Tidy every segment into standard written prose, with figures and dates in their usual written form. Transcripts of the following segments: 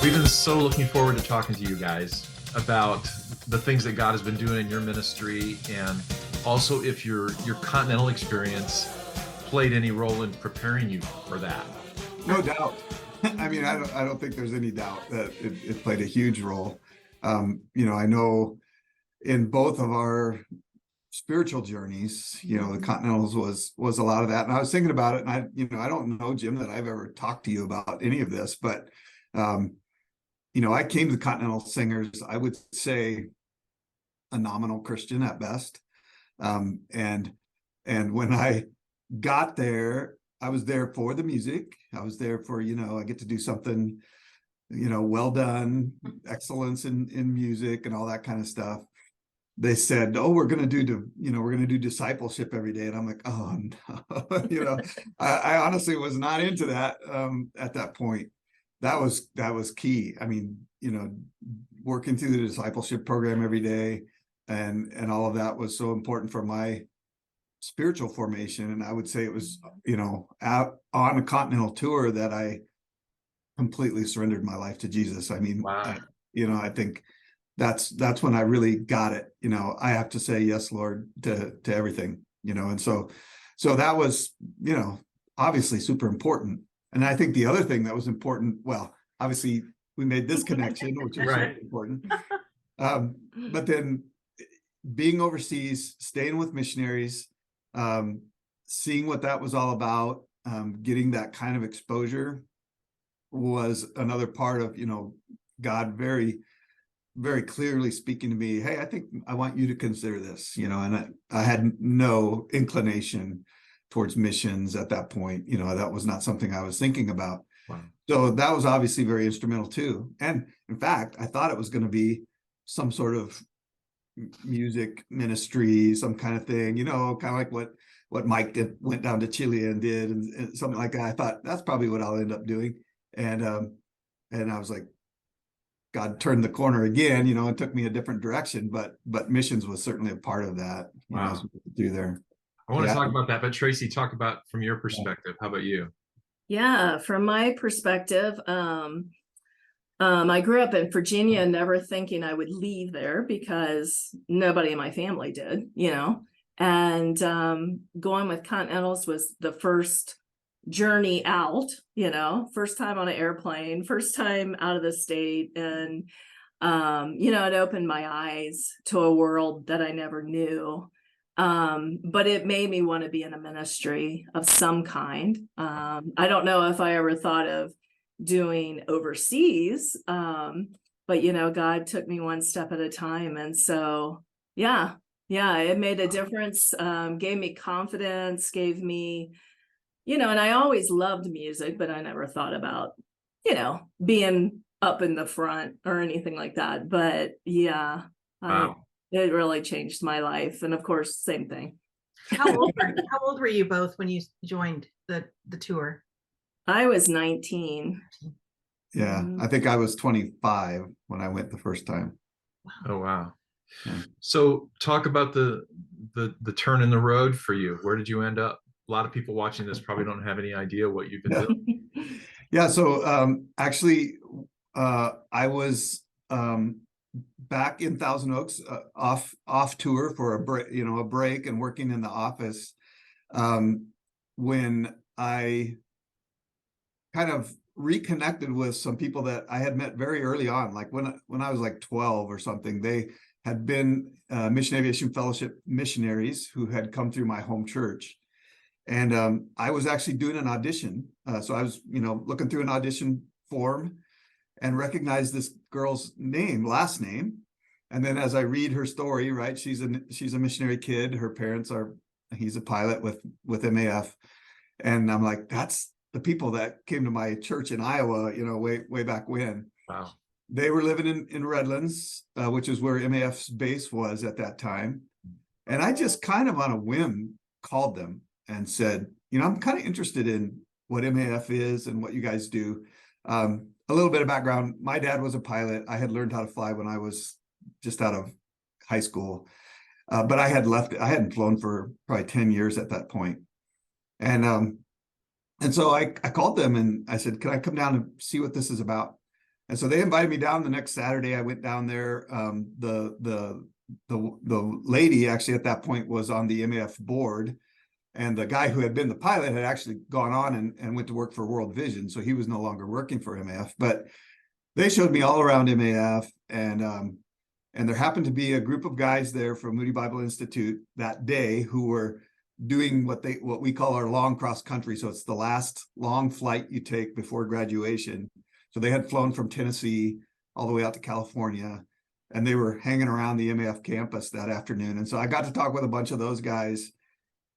We've been so looking forward to talking to you guys about the things that God has been doing in your ministry, and also if your continental experience played any role in preparing you for that. No doubt. I mean, I don't think there's any doubt that it played a huge role. I know in both of our spiritual journeys, the Continentals was a lot of that. And I was thinking about it, and I don't know, Jim, that I've ever talked to you about any of this, but I came to the Continental Singers, I would say a nominal Christian at best. And when I got there, I was there for the music. I was there for, I get to do something, well done, excellence in music and all that kind of stuff. They said, "Oh, we're going to do discipleship every day." And I'm like, "Oh, no." I honestly was not into that at that point. That was key. I mean, working through the discipleship program every day and all of that was so important for my spiritual formation. And I would say it was, out on a continental tour that I completely surrendered my life to Jesus. I mean, Wow. I think that's when I really got it. I have to say yes, Lord, to everything, and so that was, obviously super important. And I think the other thing that was important, well, obviously we made this connection, which is Right. super important. But then being overseas, staying with missionaries, seeing what that was all about, getting that kind of exposure was another part of, God very, very clearly speaking to me, "Hey, I think I want you to consider this," and I had no inclination towards missions at that point. That was not something I was thinking about. Wow. So that was obviously very instrumental too. And in fact, I thought it was going to be some sort of music ministry, some kind of thing, kind of like what Mike went down to Chile and did, and something like that. I thought that's probably what I'll end up doing. And I was like, God turned the corner again, and took me a different direction. But missions was certainly a part of that. Wow. As we do there. I want to Yeah. talk about that, but Tracey, talk about from your perspective. How about you? Yeah, from my perspective, I grew up in Virginia, never thinking I would leave there because nobody in my family did, and going with Continentals was the first journey out, first time on an airplane, first time out of the state. And, it opened my eyes to a world that I never knew. But it made me want to be in a ministry of some kind. I don't know if I ever thought of doing overseas, but God took me one step at a time. And so, yeah, it made a difference, gave me confidence, gave me, and I always loved music, but I never thought about, being up in the front or anything like that. But yeah, Wow. It really changed my life. And of course, same thing. How old were you both when you joined the tour? I was 19. Yeah, I think I was 25 when I went the first time. Oh, wow. Yeah. So talk about the turn in the road for you. Where did you end up? A lot of people watching this probably don't have any idea what you've been doing. Yeah. So actually, I was back in Thousand Oaks, off tour for a break and working in the office, when I kind of reconnected with some people that I had met very early on, like when I was like 12 or something. They had been Mission Aviation Fellowship missionaries who had come through my home church. And I was actually doing an audition. So I was, looking through an audition form and recognized this girl's last name. And then as I read her story, right, she's a missionary kid. Her parents he's a pilot with MAF. And I'm like, that's the people that came to my church in Iowa, way back when. Wow. They were living in Redlands, which is where MAF's base was at that time. And I just kind of on a whim called them and said, I'm kind of interested in what MAF is and what you guys do. A little bit of background. My dad was a pilot. I had learned how to fly when I was just out of high school. But I hadn't flown for probably 10 years at that point. And so I called them and I said, "Can I come down and see what this is about?" And so they invited me down the next Saturday. I went down there. The lady actually at that point was on the MAF board, and the guy who had been the pilot had actually gone on and went to work for World Vision, so he was no longer working for MAF. But they showed me all around MAF, and there happened to be a group of guys there from Moody Bible Institute that day who were doing what we call our long cross country. So it's the last long flight you take before graduation. So they had flown from Tennessee all the way out to California, and they were hanging around the MAF campus that afternoon. And so I got to talk with a bunch of those guys,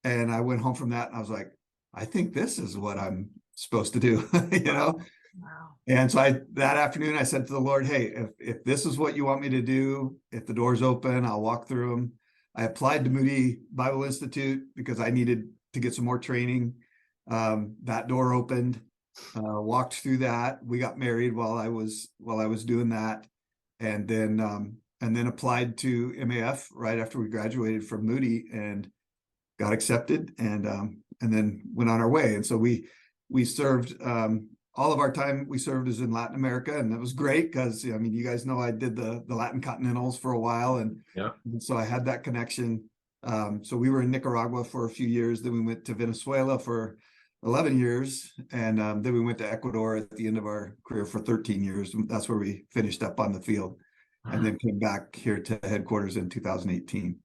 and I went home from that and I was like, I think this is what I'm supposed to do, you know? Wow. And so that afternoon I said to the Lord, hey, if this is what you want me to do, if the doors open, I'll walk through them. I applied to Moody Bible Institute because I needed to get some more training. That door opened, walked through that. We got married while I was doing that, and then applied to MAF right after we graduated from Moody and got accepted, and then went on our way. And so we served. All of our time we served is in Latin America, and it was great because, I mean, you guys know I did the Latin Continentals for a while, and so I had that connection. So we were in Nicaragua for a few years, then we went to Venezuela for 11 years, and then we went to Ecuador at the end of our career for 13 years. That's where we finished up on the field, and then came back here to headquarters in 2018.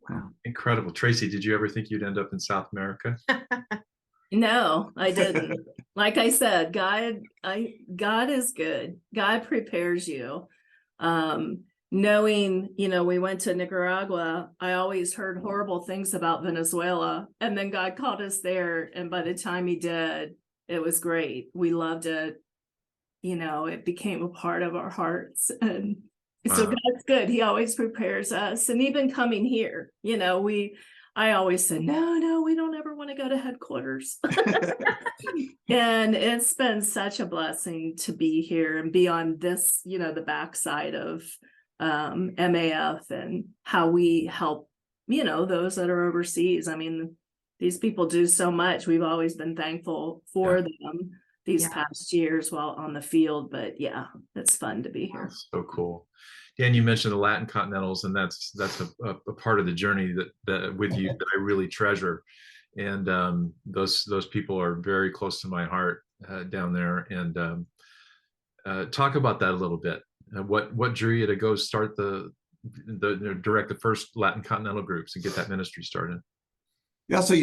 Wow. Incredible. Tracey, did you ever think you'd end up in South America? No, I didn't. Like I said, God is good. God prepares you. Knowing, we went to Nicaragua, I always heard horrible things about Venezuela, and then God called us there. And by the time he did, it was great. We loved it. It became a part of our hearts. And so God's good. He always prepares us. And even coming here, I always said, no, we don't ever want to go to headquarters. And it's been such a blessing to be here and be on this, the backside of MAF and how we help, those that are overseas. I mean, these people do so much. We've always been thankful for them these past years while on the field. But yeah, it's fun to be here. That's so cool. Dan, you mentioned the Latin Continentals, and that's a part of the journey that with you that I really treasure. And those people are very close to my heart down there. And talk about that a little bit. What drew you to go start direct the first Latin Continental groups and get that ministry started? Yeah, so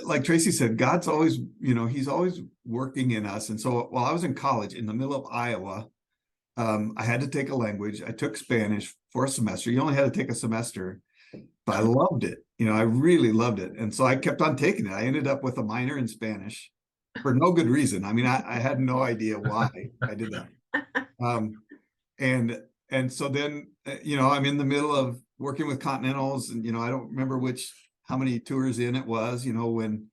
like Tracey said, God's always, he's always working in us. And so while I was in college in the middle of Iowa, I had to take a language. I took Spanish for a semester. You only had to take a semester, but I loved it. I really loved it. And so I kept on taking it. I ended up with a minor in Spanish for no good reason. I mean, I had no idea why I did that. And so then, I'm in the middle of working with Continentals, and, I don't remember how many tours in it was, when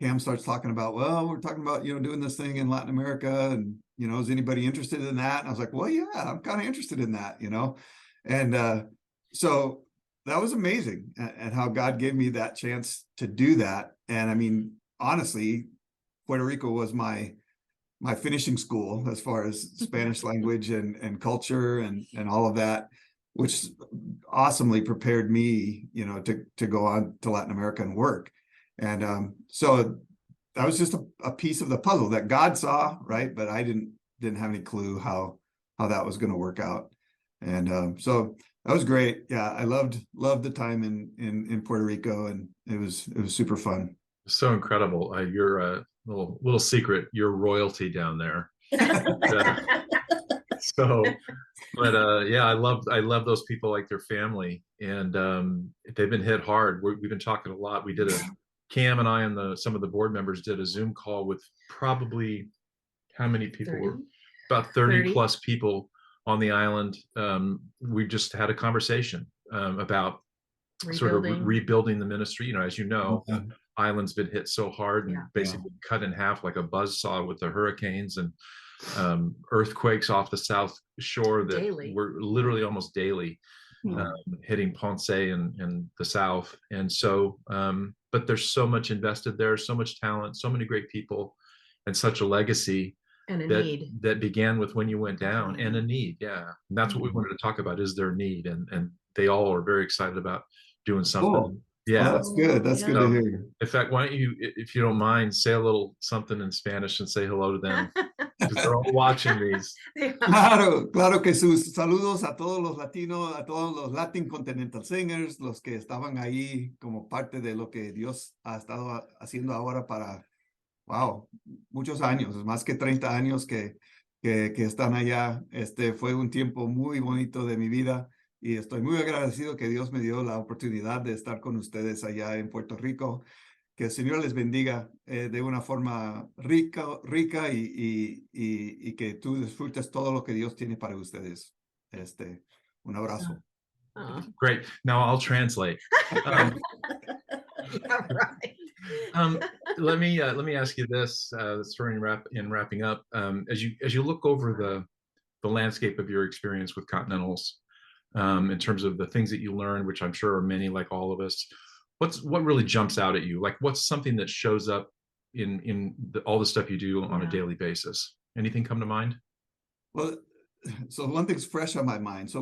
Cam starts talking about, well, we're talking about, doing this thing in Latin America, and, is anybody interested in that? And I was like, well, yeah, I'm kind of interested in that, and so that was amazing, and how God gave me that chance to do that. And I mean, honestly, Puerto Rico was my finishing school as far as Spanish language and culture and all of that, which awesomely prepared me, to go on to Latin America and work. And so that was just a piece of the puzzle that God saw, right? But I didn't have any clue how that was going to work out. And so that was great. Yeah, I loved the time in Puerto Rico, and it was super fun. So incredible. You're a little secret. You're royalty down there. Yeah, I love those people like their family, and they've been hit hard. We've been talking a lot. We did Cam and I and some of the board members did a Zoom call with probably how many people 30. were about 30 plus people on the island. We just had a conversation about sort of rebuilding the ministry. As you know, the island's been hit so hard and basically cut in half like a buzzsaw with the hurricanes and earthquakes off the south shore that were literally almost daily hitting Ponce and the south. And so, but there's so much invested there, so much talent, so many great people, and such a legacy. And a that need. that began with when you went down, and a need. Yeah. And that's what we wanted to talk about, is their need. And they all are very excited about doing something. Cool. Yeah. Well, that's good. That's good to hear. In fact, why don't you, if you don't mind, say a little something in Spanish and say hello to them, because they're all watching these. Claro, claro que sus saludos a todos los latinos, a todos los Latin Continental Singers, los que estaban ahí como parte de lo que Dios ha estado haciendo ahora para, wow, muchos años, más que 30 años que están allá. Fue un tiempo muy bonito de mi vida y estoy muy agradecido que Dios me dio la oportunidad de estar con ustedes allá en Puerto Rico. Que el Señor les bendiga de una forma rica y que tú disfrutes todo lo que Dios tiene para ustedes. Un abrazo. Great. Now I'll translate. Yeah, right. Let me ask you this, starting wrapping up. As you look over the landscape of your experience with Continentals, in terms of the things that you learned, which I'm sure are many, like all of us, what really jumps out at you? Like, what's something that shows up in all the stuff you do on a daily basis? Anything come to mind? Well, so one thing's fresh on my mind. So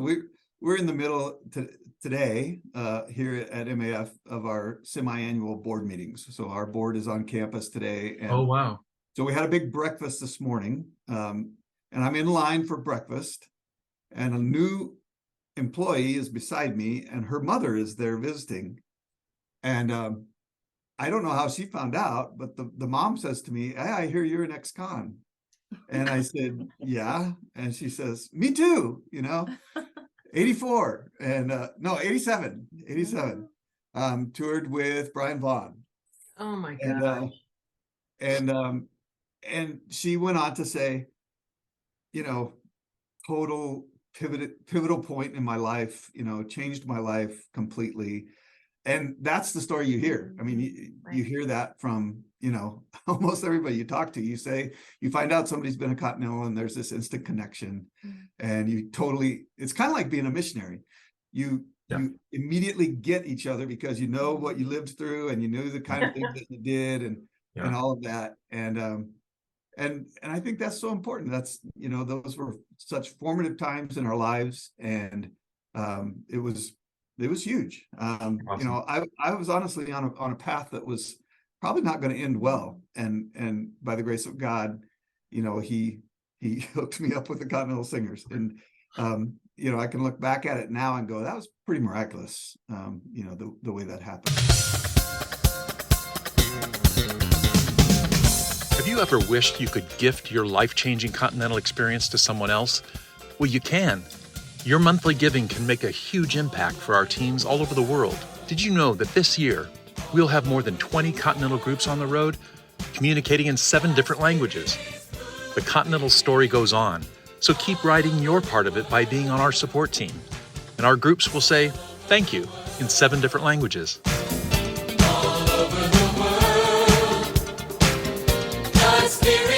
we're in the middle today here at MAF of our semi-annual board meetings. So our board is on campus today. And oh, wow. So we had a big breakfast this morning, and I'm in line for breakfast, and a new employee is beside me, and her mother is there visiting. And I don't know how she found out, but the mom says to me, "Hey, I hear you're an ex-con." And I said, "Yeah." And she says, "Me too, 84 and no, 87, toured with Brian Vaughn." Oh my God. And she went on to say, total pivotal point in my life, changed my life completely. And that's the story you hear. I mean, you hear that from, almost everybody you talk to. You find out somebody's been a Continental and there's this instant connection, and it's kind of like being a missionary. You immediately get each other because you know what you lived through, and you knew the kind of things that you did, and all of that. And I think that's so important. That's, those were such formative times in our lives, and it was huge. Awesome. I was honestly on a path that was probably not going to end well, and by the grace of God, he hooked me up with the Continental Singers, and I can look back at it now and go, that was pretty miraculous. The way that happened. Have you ever wished you could gift your life-changing Continental experience to someone else? Well, you can. Your monthly giving can make a huge impact for our teams all over the world. Did you know that this year, we'll have more than 20 Continental groups on the road, communicating in 7 different languages? The Continental story goes on, so keep writing your part of it by being on our support team. And our groups will say, thank you, in 7 different languages. All over the world, God's Spirit